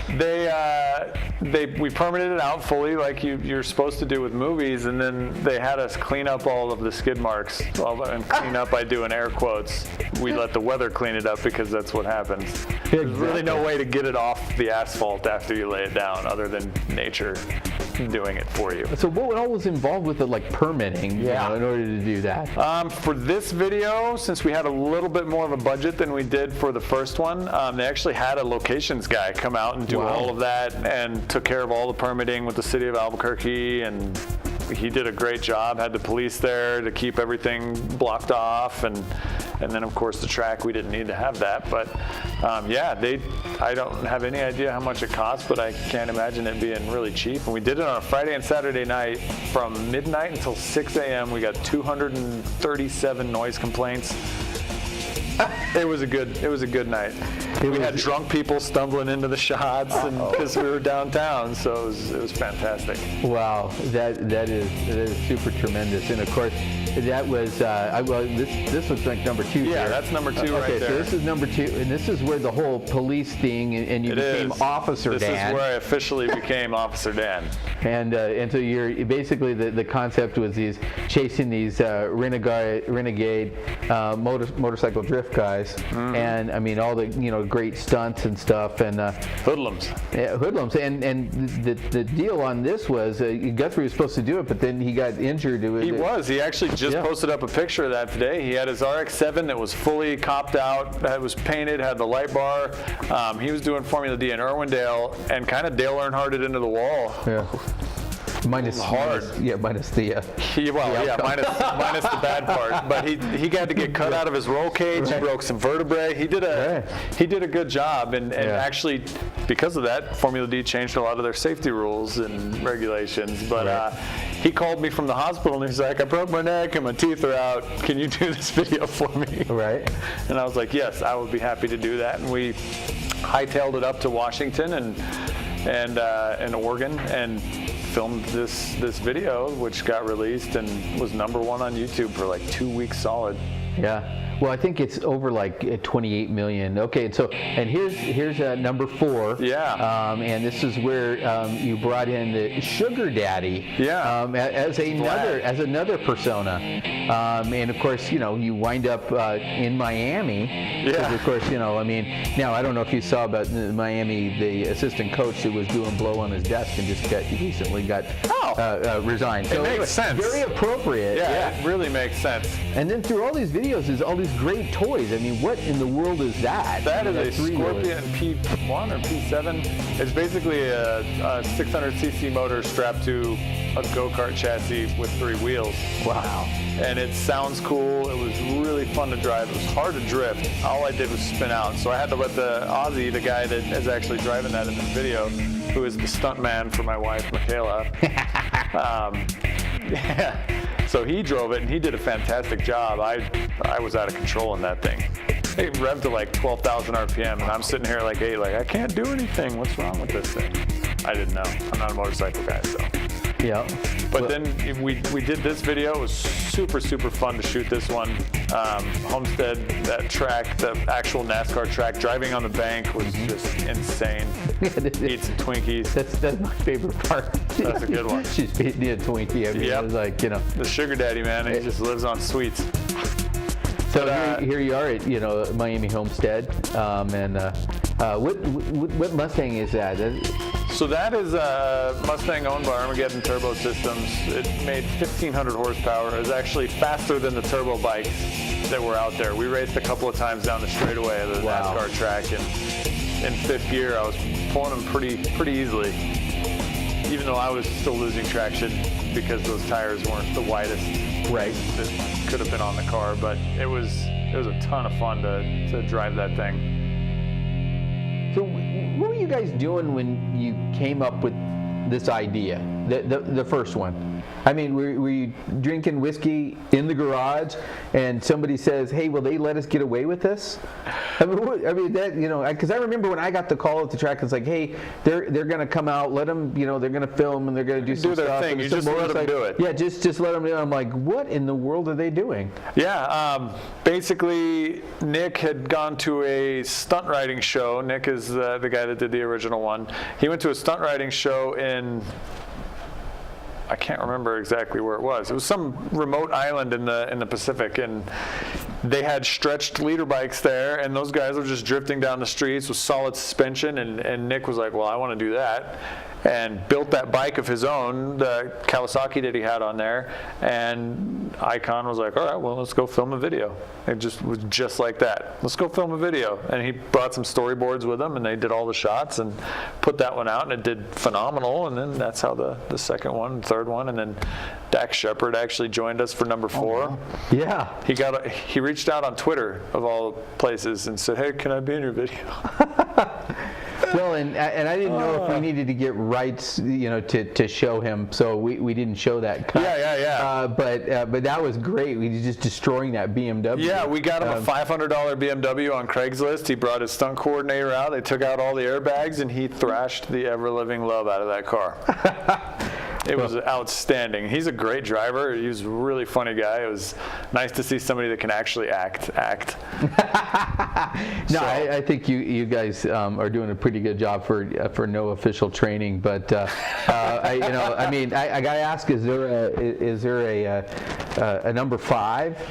We permitted it out fully like you're supposed to do with movies, and then they had us clean up all of the skid marks. And clean up, I do in air quotes. We let the weather clean it up because that's what happens. There's really no way to get it off the asphalt after you lay it down other than nature doing it for you. So what all was involved with the permitting in order to do that? For this video, since we had a little bit more of a budget than we did for the first one, they actually had a locations guy come out and do all of that and took care of all the permitting with the city of Albuquerque, and he did a great job. Had the police there to keep everything blocked off, and then of course the track, we didn't need to have that. But I don't have any idea how much it cost, but I can't imagine it being really cheap. And we did it on a Friday and Saturday night from midnight until 6 a.m. We got 237 noise complaints. It was a good night. We had drunk people stumbling into the shots, and because we were downtown, so it was fantastic. Wow, that is super tremendous. And of course, that was this looks like number 2. Yeah, here. that's number 2 right there. Okay, so this is number 2, and this is where the whole police thing, and you became Officer Dan. This is where I officially became Officer Dan. And so you're basically the concept was chasing these renegade motorcycle drift guys, and I mean all the great stunts and stuff, and hoodlums. Yeah, hoodlums. And the deal on this was Guthrie was supposed to do it, but then he got injured. He actually just posted up a picture of that today. He had his RX-7 that was fully copped out, that was painted, had the light bar. He was doing Formula D in Irwindale and kind of Dale Earnhardted into the wall. Yeah. Minus the minus the bad part. But he got to get cut out of his roll cage. He broke some vertebrae. He did a good job, and actually because of that, Formula D changed a lot of their safety rules and regulations. But he called me from the hospital and he's like, I broke my neck and my teeth are out. Can you do this video for me? Right. And I was like, yes, I would be happy to do that. And we hightailed it up to Washington and Oregon and filmed this video, which got released and was number 1 on YouTube for like 2 weeks solid. Yeah. Well, I think it's over like 28 million. Okay, so and here's number 4. Yeah. And this is where you brought in the Sugar Daddy. Yeah. As another persona. And of course, you wind up in Miami. Yeah. Of course, I mean, now I don't know if you saw about Miami, the assistant coach who was doing blow on his desk and just recently got resigned. So it makes sense. Very appropriate. Yeah, it really makes sense. And then through all these videos is all these great toys. I mean, what in the world is that? That is a Scorpion P1 or P7. It's basically a 600cc motor strapped to a go-kart chassis with 3 wheels. Wow. And it sounds cool. It was really fun to drive. It was hard to drift. All I did was spin out. So I had to let the Aussie, the guy that is actually driving that in this video, who is the stunt man for my wife, Michaela. So he drove it, and he did a fantastic job. I was out of control in that thing. It revved to like 12,000 RPM, and I'm sitting here like, hey, I can't do anything. What's wrong with this thing? I didn't know. I'm not a motorcycle guy, so. Yeah. But then we did this video. It was super, super fun to shoot this one. Homestead, that track, the actual NASCAR track, driving on the bank was just insane. Eat some Twinkies. That's my favorite part. That's a good one. She's eating a Twinkie. I mean, it was like, The Sugar Daddy, man, he just lives on sweets. So here you are at Miami Homestead, and what Mustang is that? So that is a Mustang owned by Armageddon Turbo Systems. It made 1,500 horsepower. It was actually faster than the turbo bikes that were out there. We raced a couple of times down the straightaway of the NASCAR track, and in 5th gear I was pulling them pretty easily, even though I was still losing traction because those tires weren't the widest that could have been on the car. But it was a ton of fun to drive that thing. So what were you guys doing when you came up with this idea, the first one? I mean, were you drinking whiskey in the garage, and somebody says, "Hey, will they let us get away with this?" I mean that, you know, because I remember when I got the call at the track, it's like, "Hey, they're going to come out, let them, you know, they're going to film and they're going to do some their stuff." thing. And You just let them do it. Yeah, just let them do it. I'm like, what in the world are they doing? Yeah, basically, Nick had gone to a stunt riding show. Nick is the guy that did the original one. He went to a stunt riding show in, I can't remember exactly where it was. It was some remote island in the Pacific, and they had stretched leader bikes there, and those guys were just drifting down the streets with solid suspension, and Nick was like, well, I want to do that, and built that bike of his own, the Kawasaki that he had on there, and Icon was like, all right, well, let's go film a video. It just was just like that. Let's go film a video. And he brought some storyboards with him, and they did all the shots and put that one out, and it did phenomenal. And then that's how the second one, third one, and then Dax Shepard actually joined us for number 4. Oh, wow. Yeah. He reached out on Twitter of all places and said, hey, can I be in your video? Well, and I didn't know if we needed to get rights, you know, to show him, so we didn't show that cut. Yeah. But that was great. We were just destroying that BMW. Yeah, we got him a $500 BMW on Craigslist. He brought his stunt coordinator out. They took out all the airbags, and he thrashed the ever-living love out of that car. It was outstanding. He's a great driver. He was a really funny guy. It was nice to see somebody that can actually act. No, I think you guys are doing a pretty good job for no official training. But I got to ask: is there a number 5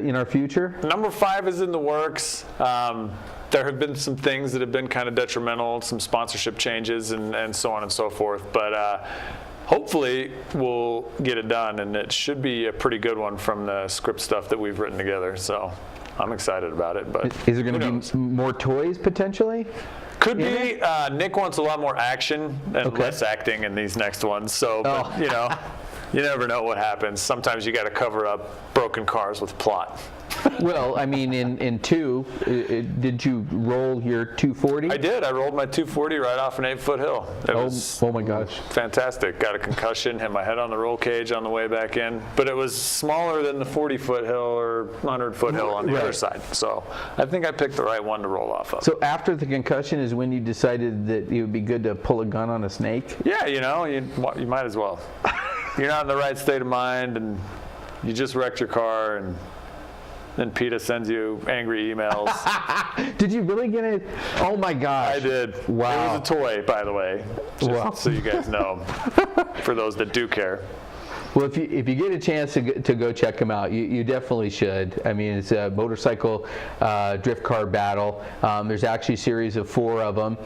in our future? Number 5 is in the works. There have been some things that have been kind of detrimental, some sponsorship changes, and so on and so forth. But hopefully we'll get it done, and it should be a pretty good one from the script stuff that we've written together. So I'm excited about it. But is there going to be more toys potentially? Could be. Nick wants a lot more action and less acting in these next ones. So, but, you know, you never know what happens. Sometimes you got to cover up broken cars with plot. Well, I mean, in 2, did you roll your 240? I did. I rolled my 240 right off an 8-foot hill. It was oh my gosh. Fantastic. Got a concussion, hit my head on the roll cage on the way back in. But it was smaller than the 40-foot hill or 100-foot hill on the other side. So I think I picked the right one to roll off of. So after the concussion is when you decided that it would be good to pull a gun on a snake? Yeah, you know, you might as well. You're not in the right state of mind, and you just wrecked your car, and then PETA sends you angry emails. Did you really get it? Oh my gosh. I did. Wow. It was a toy, by the way, just so you guys know, for those that do care. Well, if you get a chance to go check them out, you definitely should. I mean, it's a motorcycle drift car battle. There's actually a series of 4 of them.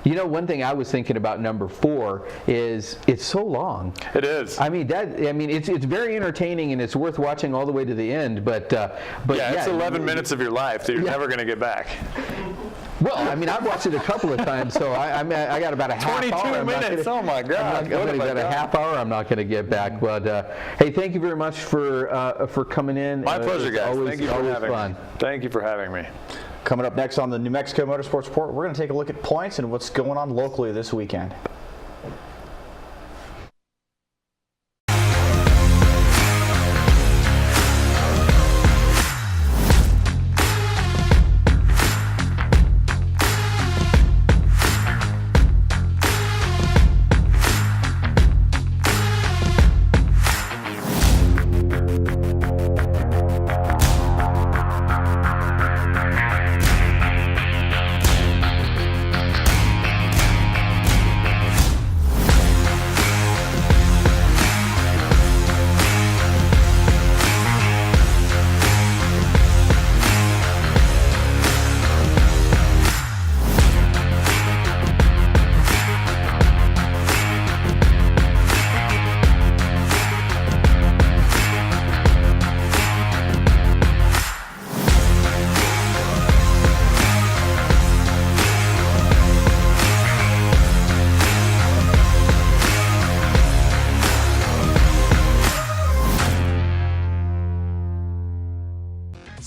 You know, one thing I was thinking about number 4 is it's so long. It is. I mean it's very entertaining, and it's worth watching all the way to the end. But it's 11 minutes of your life that you're never going to to get back. Well, I mean, I've watched it a couple of times, so I got about a half hour. 22 minutes. Oh my God! I've got a half hour. I'm not going to get back. But hey, thank you very much for coming in. My pleasure, guys. Always, thank you for having fun. me. Thank you for having me. Coming up next on the New Mexico Motorsports Report, we're going to take a look at points and what's going on locally this weekend.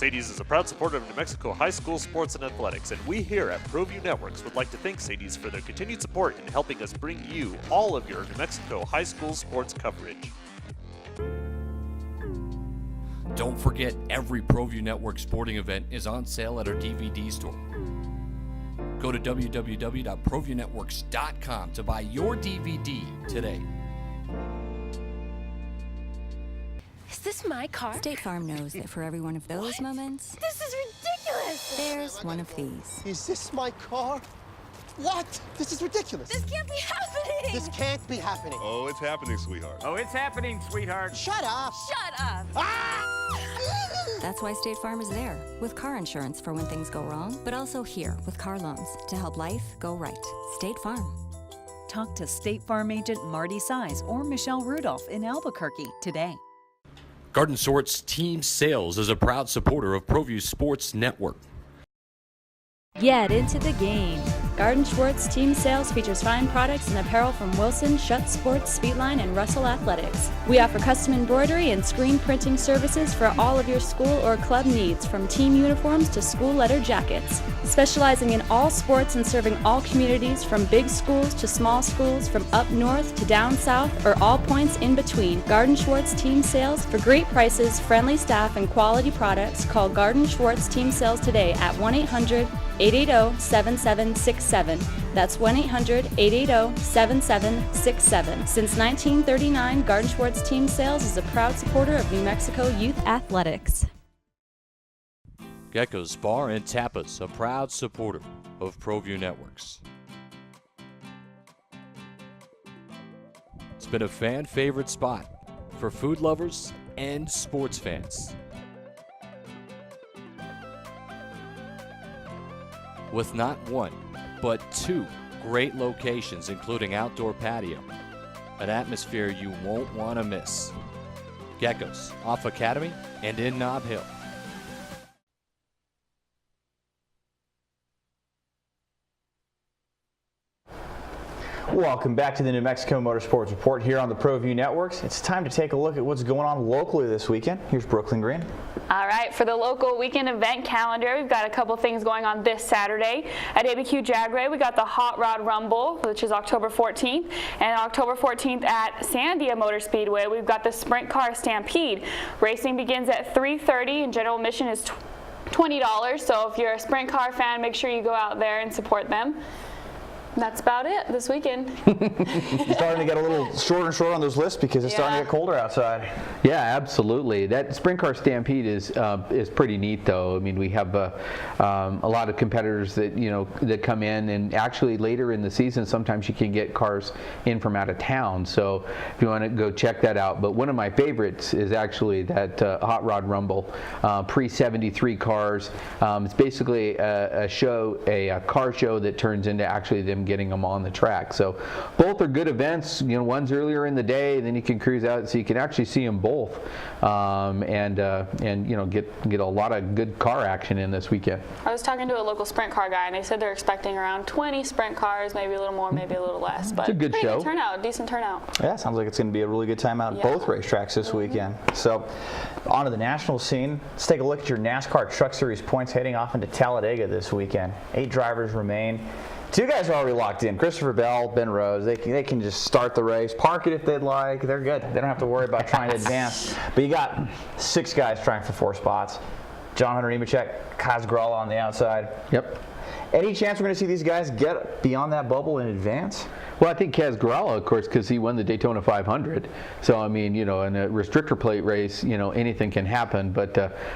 Sadie's is a proud supporter of New Mexico high school sports and athletics, and we here at Proview Networks would like to thank Sadie's for their continued support in helping us bring you all of your New Mexico high school sports coverage. Don't forget, every Proview Network sporting event is on sale at our DVD store. Go to www.proviewNetworks.com to buy your DVD today. Is this my car? State Farm knows that for every one of those moments, This is ridiculous! there's one of these. Is this my car? What? This is ridiculous. This can't be happening! This can't be happening. Oh, it's happening, sweetheart. Oh, it's happening, sweetheart. Shut up. Shut up! That's why State Farm is there, with car insurance for when things go wrong, but also here with car loans to help life go right. State Farm. Talk to State Farm agent Marty Size or Michelle Rudolph in Albuquerque today. Garden Sorts Team Sales is a proud supporter of Proview Sports Network. Get into the game. Garden Schwartz Team Sales features fine products and apparel from Wilson, Schutt Sports, Speedline, and Russell Athletics. We offer custom embroidery and screen printing services for all of your school or club needs, from team uniforms to school letter jackets. Specializing in all sports and serving all communities, from big schools to small schools, from up north to down south, or all points in between. Garden Schwartz Team Sales. For great prices, friendly staff, and quality products, call Garden Schwartz Team Sales today at 1-800-880-7767. That's 1-800-880-7767. Since 1939, Garden Schwartz Team Sales is a proud supporter of New Mexico youth athletics. Gecko's Bar and Tapas, a proud supporter of Proview Networks. It's been a fan favorite spot for food lovers and sports fans. With not one, but two great locations, including outdoor patio, an atmosphere you won't want to miss. Gecko's, off Academy and in Nob Hill. Welcome back to the New Mexico Motorsports Report here on the Proview Networks. It's time to take a look at what's going on locally this weekend. Here's Brooklyn Green. All right, for the local weekend event calendar, we've got a couple things going on this Saturday. At ABQ Jagway, we got the Hot Rod Rumble, which is October 14th. And October 14th at Sandia Motor Speedway, we've got the Sprint Car Stampede. Racing begins at 3:30 and general admission is $20. So if you're a sprint car fan, make sure you go out there and support them. That's about it this weekend. It's starting to get a little shorter and shorter on those lists because it's starting to get colder outside. Yeah, absolutely. That Sprint Car Stampede is pretty neat, though. I mean, we have a lot of competitors that that come in, and actually later in the season, sometimes you can get cars in from out of town. So if you want to go check that out. But one of my favorites is actually that Hot Rod Rumble, pre-73 cars. It's basically a car show that turns into actually them getting them on the track. So both are good events. One's earlier in the day, then you can cruise out, so you can actually see them both, and get a lot of good car action in this weekend. I was talking to a local sprint car guy, and they said they're expecting around 20 sprint cars, maybe a little more, maybe a little less. But it's a good show. Good turnout, decent turnout. Yeah, sounds like it's going to be a really good time out at both racetracks this weekend. So, on to the national scene. Let's take a look at your NASCAR Truck Series points heading off into Talladega this weekend. 8 drivers remain. 2 guys are already locked in. Christopher Bell, Ben Rose. They can just start the race, park it if they'd like. They're good. They don't have to worry about trying to advance. But you got 6 guys trying for 4 spots. John Hunter Nemechek, Kaz Gralla on the outside. Yep. Any chance we're going to see these guys get beyond that bubble in advance? Well, I think Kaz Gralla, of course, because he won the Daytona 500. So, I mean, in a restrictor plate race, anything can happen. But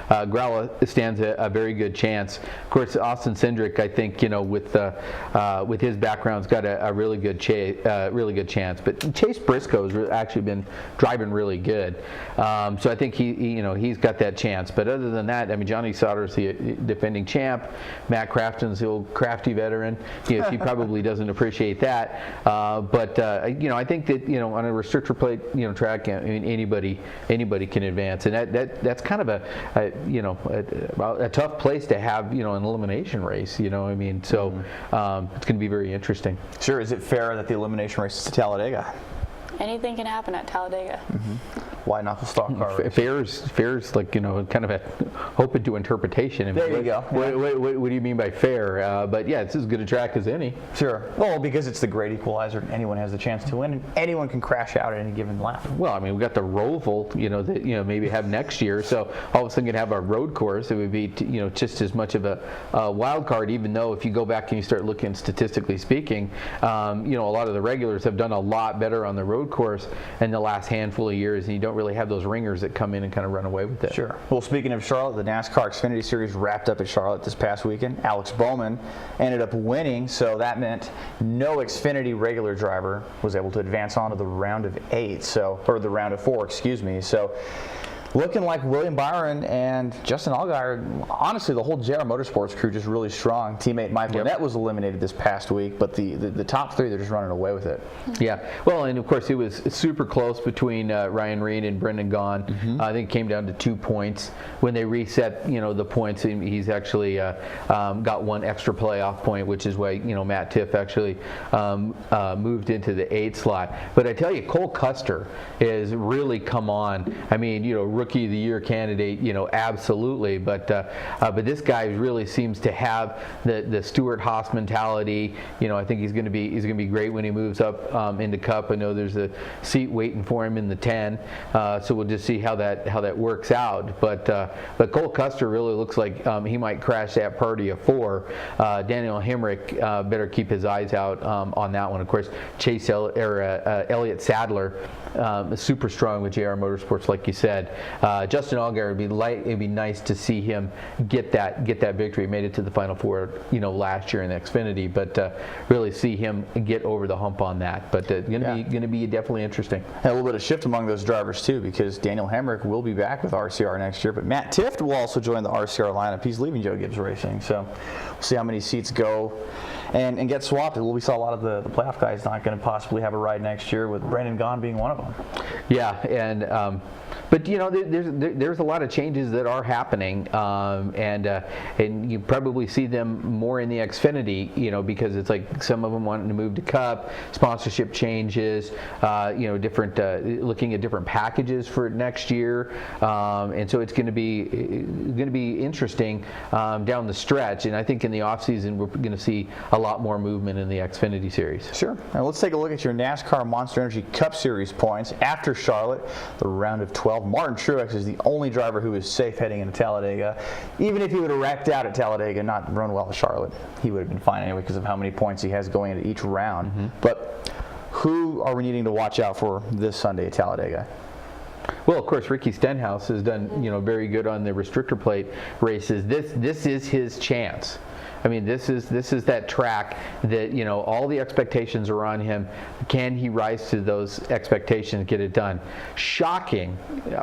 Gralla stands a very good chance. Of course, Austin Cindric, I think, with his background's got a really good chance. But Chase Briscoe's actually been driving really good. So I think he's got that chance. But other than that, I mean, Johnny Sauter's the defending champ. Matt Crafton's the old crafty veteran. He probably doesn't appreciate that. But I think that on a restrictor plate track, I mean, anybody can advance, and that's kind of a tough place to have an elimination race. I mean, so it's going to be very interesting. Sure. Is it fair that the elimination race is to Talladega? Anything can happen at Talladega. white knuckle stock car race. Fair's like, kind of open to interpretation. I mean, there you go. What do you mean by fair? But yeah, it's as good a track as any. Sure. Well, because it's the great equalizer, anyone has the chance to win, and anyone can crash out at any given lap. Well, I mean, we got the Roval, that maybe have next year. So all of a sudden, you'd have a road course. It would be, just as much of a wild card. Even though if you go back and you start looking statistically speaking, a lot of the regulars have done a lot better on the road course in the last handful of years, and you don't really have those ringers that come in and kind of run away with it. Sure. Well, speaking of Charlotte, the NASCAR Xfinity Series wrapped up at Charlotte this past weekend. Alex Bowman ended up winning, so that meant no Xfinity regular driver was able to advance on to the round of 8, or the round of 4, excuse me. So looking like William Byron and Justin Allgaier, honestly, the whole JR Motorsports crew just really strong. Teammate Mike Lynette was eliminated this past week, but the top 3, they're just running away with it. Yeah, well, and of course it was super close between Ryan Reed and Brendan Gaughan. I think it came down to 2 points. When they reset, the points, he's actually got 1 extra playoff point, which is why Matt Tiff actually moved into the 8 slot. But I tell you, Cole Custer has really come on. I mean, Rookie of the Year candidate, absolutely. But this guy really seems to have the Stewart Haas mentality. I think he's going to be great when he moves up into Cup. I know there's a seat waiting for him in the 10, so we'll just see how that works out. But Cole Custer really looks like he might crash that party of 4. Daniel Hemrick better keep his eyes out on that one. Of course, Elliott Sadler. Super strong with JR Motorsports, like you said. Justin Allgaier it'd be nice to see him get that victory. Made it to the Final Four, last year in the Xfinity, but really see him get over the hump on that. But going to be definitely interesting. And a little bit of shift among those drivers too, because Daniel Hemrick will be back with RCR next year, but Matt Tifft will also join the RCR lineup. He's leaving Joe Gibbs Racing, so we'll see how many seats go and get swapped. We saw a lot of the playoff guys not going to possibly have a ride next year, with Brendan Gaughan being one of them. Yeah, and but there's a lot of changes that are happening, and you probably see them more in the Xfinity, because it's like some of them wanting to move to Cup, sponsorship changes, different looking at different packages for next year, and so it's going to be interesting down the stretch. And I think in the off season we're going to see a lot more movement in the Xfinity Series. Sure. Now let's take a look at your NASCAR Monster Energy Cup Series points after Charlotte, the round of 12. Martin Truex is the only driver who is safe heading into Talladega. Even if he would have wrecked out at Talladega, not run well at Charlotte, he would have been fine anyway because of how many points he has going into each round. But who are we needing to watch out for this Sunday at Talladega? Well, of course, Ricky Stenhouse has done very good on the restrictor plate races. This is his chance. I mean, this is that track that all the expectations are on him. Can he rise to those expectations, get it done? Shocking,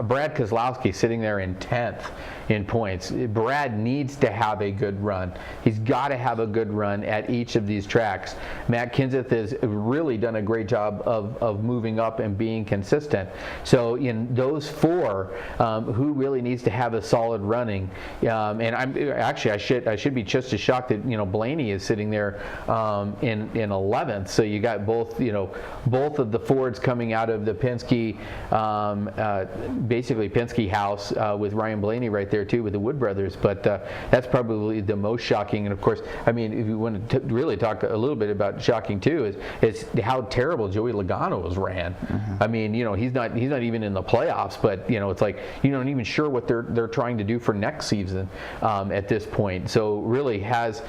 Brad Keselowski sitting there in 10th in points. Brad needs to have a good run. He's got to have a good run at each of these tracks. Matt Kenseth has really done a great job of moving up and being consistent. So in those 4, who really needs to have a solid running? And I should be just as shocked that Blaney is sitting there in 11th. So you got both of the Fords coming out of the Penske, basically Penske house, with Ryan Blaney right there too with the Wood brothers. But that's probably the most shocking. And of course, I mean, if you want to really talk a little bit about shocking too, is how terrible Joey Logano's ran. I mean, he's not even in the playoffs, but it's like you're not even sure what they're trying to do for next season at this point. So really has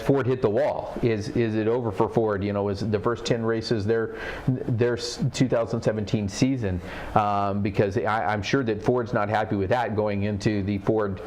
Ford hit the wall? Is it over for Ford? Is the first 10 races their 2017 season? Because I'm sure that Ford's not happy with that going into the Ford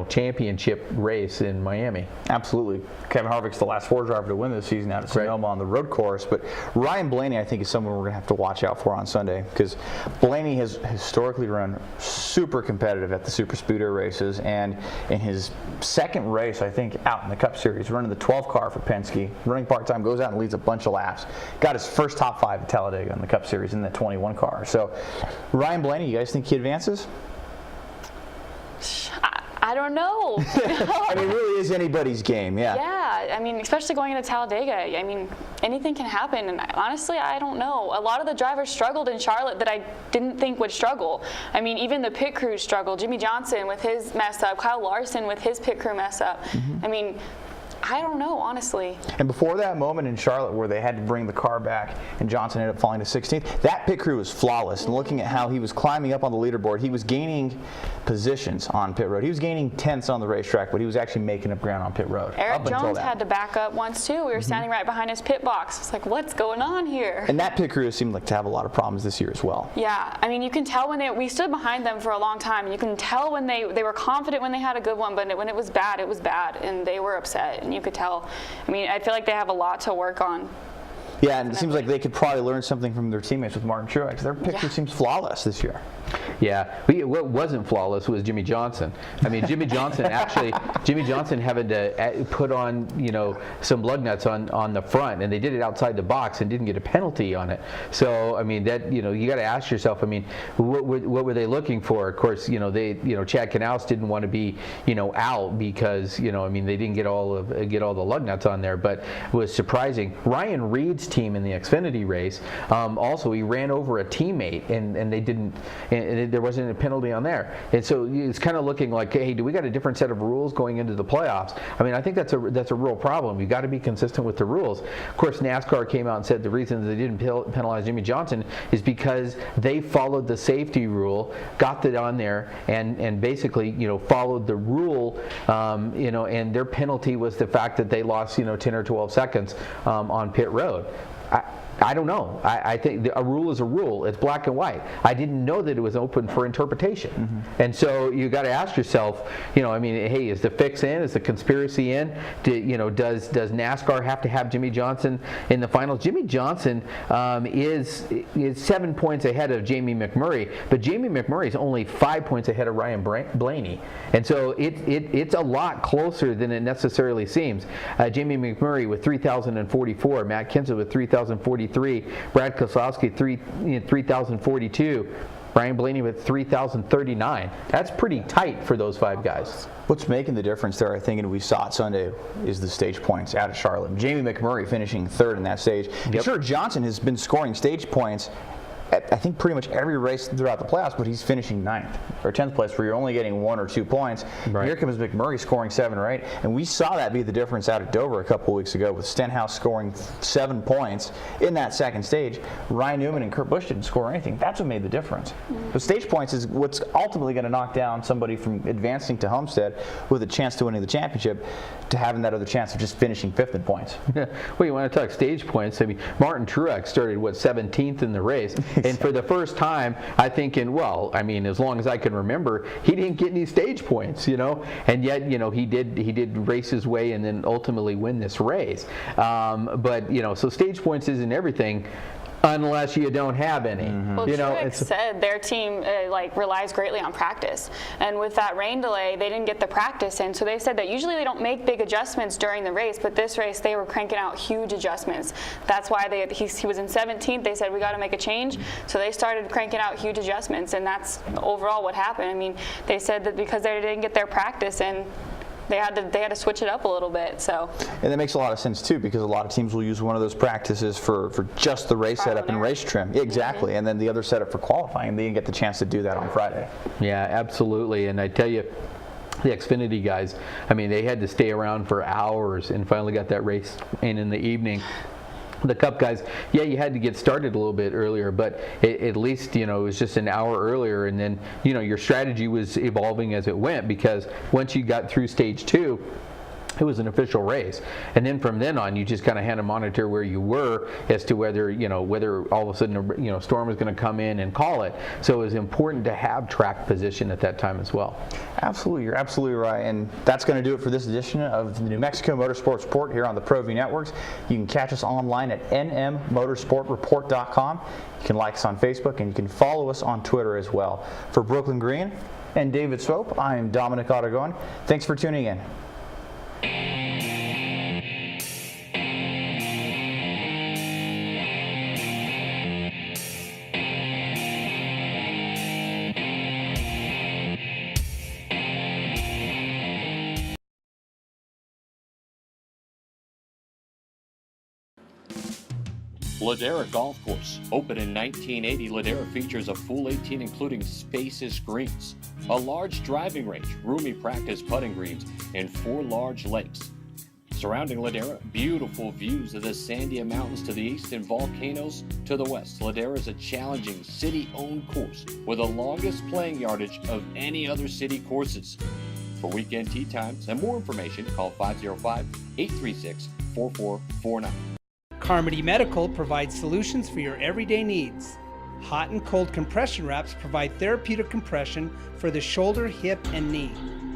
championship race in Miami. Absolutely. Kevin Harvick's the last Ford driver to win this season out of Sonoma on the road course, but Ryan Blaney I think is someone we're going to have to watch out for on Sunday, because Blaney has historically run super competitive at the super speedway races, and in his second race I think out in the Cup Series, running the 12 car for Penske, running part-time, goes out and leads a bunch of laps. Got his first top 5 at Talladega in the Cup Series in the 21 car. So Ryan Blaney, you guys think he advances? I don't know. I mean, it really is anybody's game, yeah. Yeah, I mean, especially going into Talladega, I mean, anything can happen. And honestly, I don't know. A lot of the drivers struggled in Charlotte that I didn't think would struggle. I mean, even the pit crew struggled. Jimmy Johnson with his mess up, Kyle Larson with his pit crew mess up. I mean, I don't know, honestly. And before that moment in Charlotte where they had to bring the car back and Johnson ended up falling to 16th, that pit crew was flawless. And looking at how he was climbing up on the leaderboard, he was gaining positions on pit road. He was gaining tenths on the racetrack, but he was actually making up ground on pit road. Eric Jones had to back up once too. We were standing right behind his pit box. It's like, what's going on here? And that pit crew seemed like to have a lot of problems this year as well. Yeah, I mean, you can tell when we stood behind them for a long time. And you can tell when they were confident when they had a good one, but when it was bad, and they were upset, and you could tell. I mean, I feel like they have a lot to work on. Yeah, and it seems like they could probably learn something from their teammates with Martin Truex. Their pit crew seems flawless this year. Yeah, what wasn't flawless was Jimmy Johnson. I mean, Jimmy Johnson having to put on, some lug nuts on the front, and they did it outside the box and didn't get a penalty on it. So, I mean, that, you got to ask yourself, I mean, what were they looking for? Of course, Chad Knaus didn't want to be, out because, I mean, they didn't get all the lug nuts on there, but it was surprising. Ryan Reed's team in the Xfinity race, also he ran over a teammate and they didn't, and there wasn't a penalty on there. And so it's kind of looking like, hey, do we got a different set of rules going into the playoffs? I mean, I think that's a real problem. You've got to be consistent with the rules. Of course, NASCAR came out and said the reason they didn't penalize Jimmy Johnson is because they followed the safety rule, got that on there, and basically, followed the rule, and their penalty was the fact that they lost, 10 or 12 seconds on pit road. I don't know. I think a rule is a rule. It's black and white. I didn't know that it was open for interpretation. And so you got to ask yourself, I mean, hey, is the fix in? Is the conspiracy in? Does NASCAR have to have Jimmy Johnson in the finals? Jimmy Johnson is 7 points ahead of Jamie McMurray, but Jamie McMurray is only 5 points ahead of Ryan Blaney. And so it's a lot closer than it necessarily seems. Jamie McMurray with 3,044, Matt Kenseth with 3,043, Brad Keselowski 3,042, Ryan Blaney with 3,039. That's pretty tight for those five guys. What's making the difference there, I think, and we saw it Sunday, is the stage points out of Charlotte. Jamie McMurray finishing third in that stage. Yep. Sure, Johnson has been scoring stage points I think pretty much every race throughout the playoffs, but he's finishing 9th or 10th place where you're only getting 1 or 2 points. Right. Here comes McMurray scoring 7 or 8, and we saw that be the difference out at Dover a couple of weeks ago with Stenhouse scoring 7 points in that second stage. Ryan Newman and Kurt Busch didn't score anything. That's what made the difference. The stage points is what's ultimately going to knock down somebody from advancing to Homestead with a chance to winning the championship to having that other chance of just finishing 5th in points. Yeah. Well, you want to talk stage points. I mean, Martin Truex started, 17th in the race. And for the first time, I think as long as I can remember, he didn't get any stage points, and yet, he did race his way and then ultimately win this race. So stage points isn't everything unless you don't have any. Well, Truex said their team relies greatly on practice, and with that rain delay, they didn't get the practice in. So they said that usually they don't make big adjustments during the race, but this race they were cranking out huge adjustments. That's why he was in 17th. They said we got to make a change, so they started cranking out huge adjustments, and that's overall what happened. I mean, they said that because they didn't get their practice in, they had to switch it up a little bit. So. And that makes a lot of sense too, because a lot of teams will use one of those practices for just the race setup and race trim. Exactly. And then the other setup for qualifying, they didn't get the chance to do that on Friday. Yeah, absolutely. And I tell you, the Xfinity guys, I mean, they had to stay around for hours and finally got that race in the evening. The Cup guys, you had to get started a little bit earlier, but at least, it was just an hour earlier, and then, your strategy was evolving as it went, because once you got through stage 2, it was an official race, and then from then on, you just kind of had to monitor where you were as to whether all of a sudden a storm was going to come in and call it. So it was important to have track position at that time as well. Absolutely, you're absolutely right, and that's going to do it for this edition of the New Mexico Motorsports Report here on the Proview Networks. You can catch us online at nmmotorsportreport.com. You can like us on Facebook, and you can follow us on Twitter as well. For Brooklyn Green and David Swope, I am Dominic Aragon. Thanks for tuning in. Ladera Golf Course. Opened in 1980, Ladera features a full 18 including spacious greens, a large driving range, roomy practice putting greens, and 4 large lakes. Surrounding Ladera, beautiful views of the Sandia Mountains to the east and volcanoes to the west. Ladera is a challenging city-owned course with the longest playing yardage of any other city courses. For weekend tee times and more information, call 505-836-4449. Carmody Medical provides solutions for your everyday needs. Hot and cold compression wraps provide therapeutic compression for the shoulder, hip, and knee.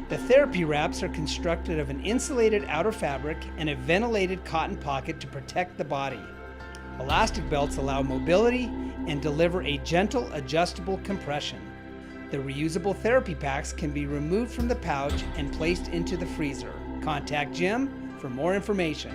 The therapy wraps are constructed of an insulated outer fabric and a ventilated cotton pocket to protect the body. Elastic belts allow mobility and deliver a gentle, adjustable compression. The reusable therapy packs can be removed from the pouch and placed into the freezer. Contact Jim for more information.